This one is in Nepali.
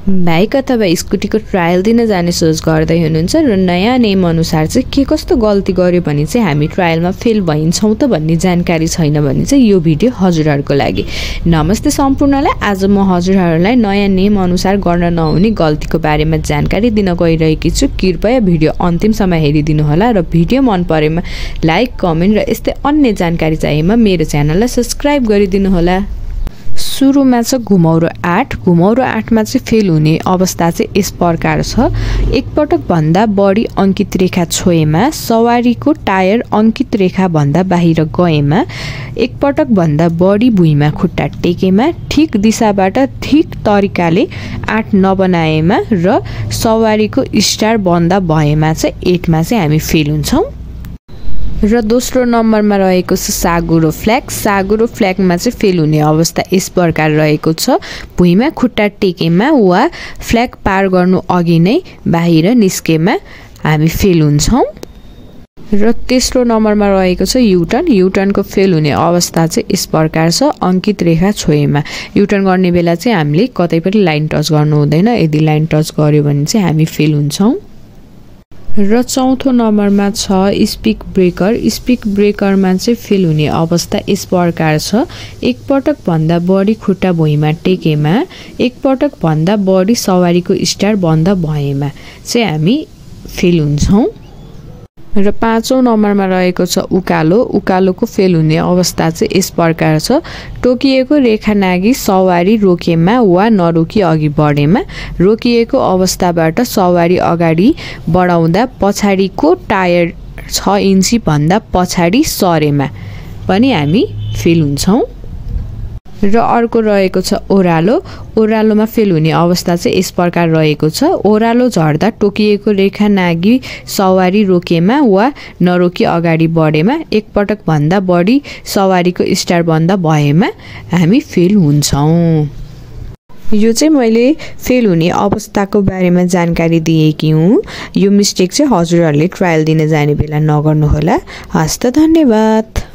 बाइक अथवा स्कुटीको ट्रायल दिन जाने सोच गर्दै हुनुहुन्छ र नयाँ नियम अनुसार चाहिँ के कस्तो गल्ती गर्यो भने चाहिँ हामी ट्रायलमा फेल भइन्छौँ त भन्ने जानकारी छैन भने चाहिँ यो भिडियो हजुरहरूको लागि। नमस्ते सम्पूर्णलाई, आज म हजुरहरूलाई नयाँ नियम अनुसार गर्न नहुने गल्तीको बारेमा जानकारी दिन गइरहेकी छु। कृपया भिडियो अन्तिमसम्म हेरिदिनु होला र भिडियो मन परेमा लाइक, कमेन्ट र यस्तै अन्य जानकारी चाहिएमा मेरो च्यानललाई सब्स्क्राइब गरिदिनु होला। सुरुमा छ घुमौरो 8। घुमौरो 8 मा चाहिँ फेल हुने अवस्था चाहिँ यस प्रकार छ। एकपटक भन्दा बढी अंकित रेखा छोएमा, सवारीको टायर अंकित रेखा भन्दा बाहिर गएमा, एकपटक भन्दा बढी भुइँमा खुट्टा टेकेमा, ठीक दिशाबाट ठीक तरिकाले 8 नबनाएमा र सवारीको स्टार बन्द भएमा चाहिँ 8 मा चाहिँ हामी फेल हुन्छौं। र दोस्रो नम्बरमा रहेको छ सागुरो फ्ल्याग। सागुरो फ्ल्यागमा चाहिँ फेल हुने अवस्था यस प्रकार रहेको छ। भुइँमा खुट्टा टेकेमा वा फ्ल्याग पार गर्नु अघि नै बाहिर निस्केमा हामी फेल हुन्छौं। र तेस्रो नम्बरमा रहेको छ युटर्न। युटर्नको फेल हुने अवस्था चाहिँ यस प्रकार छ। अंकित रेखा छोएमा युटर्न गर्ने बेला चाहिँ हामीले कतै पनि लाइन टच गर्नु हुँदैन। यदि लाइन टच गर्यो भने चाहिँ हामी फेल हुन्छौं। र चौथो नम्बरमा छ स्पिक ब्रेकर। स्पिक ब्रेकरमा चाहिँ फेल हुने अवस्था यस प्रकार छ। एकपटक भन्दा बढी खुट्टा भुइँमा टेकेमा, एकपटक भन्दा बढी सवारीको स्टार बन्द भएमा चाहिँ हामी फेल हुन्छौं। र पाँचौं नम्बरमा रहेको छ उकालो। उकालोको फेल हुने अवस्था चाहिँ यस प्रकार छ। टोकिएको रेखा नागी सवारी रोकेमा वा नरोकी अघि बढेमा, रोकिएको अवस्थाबाट सवारी अगाडि बढाउँदा पछाडिको टायर 6 इन्ची भन्दा पछाडि सरेमा पनि हामी फेल हुन्छौं। र अर्को रहेको छ ओह्रालो। ओह्रालोमा फेल हुने अवस्था चाहिँ यस प्रकार रहेको छ। ओह्रालो झर्दा टोकिएको रेखा नागी सवारी रोकेमा वा नरोकी अगाडि बढेमा, एकपटक भन्दा बढी सवारीको स्टार बन्द भएमा हामी फेल हुन्छौं। यो चाहिँ मैले फेल हुने अवस्थाको बारेमा जानकारी दिएकी हुँ। यो मिस्टेक चाहिँ हजुरहरूले ट्रायल दिन जाने बेला नगर्नु होला। हस्त, धन्यवाद।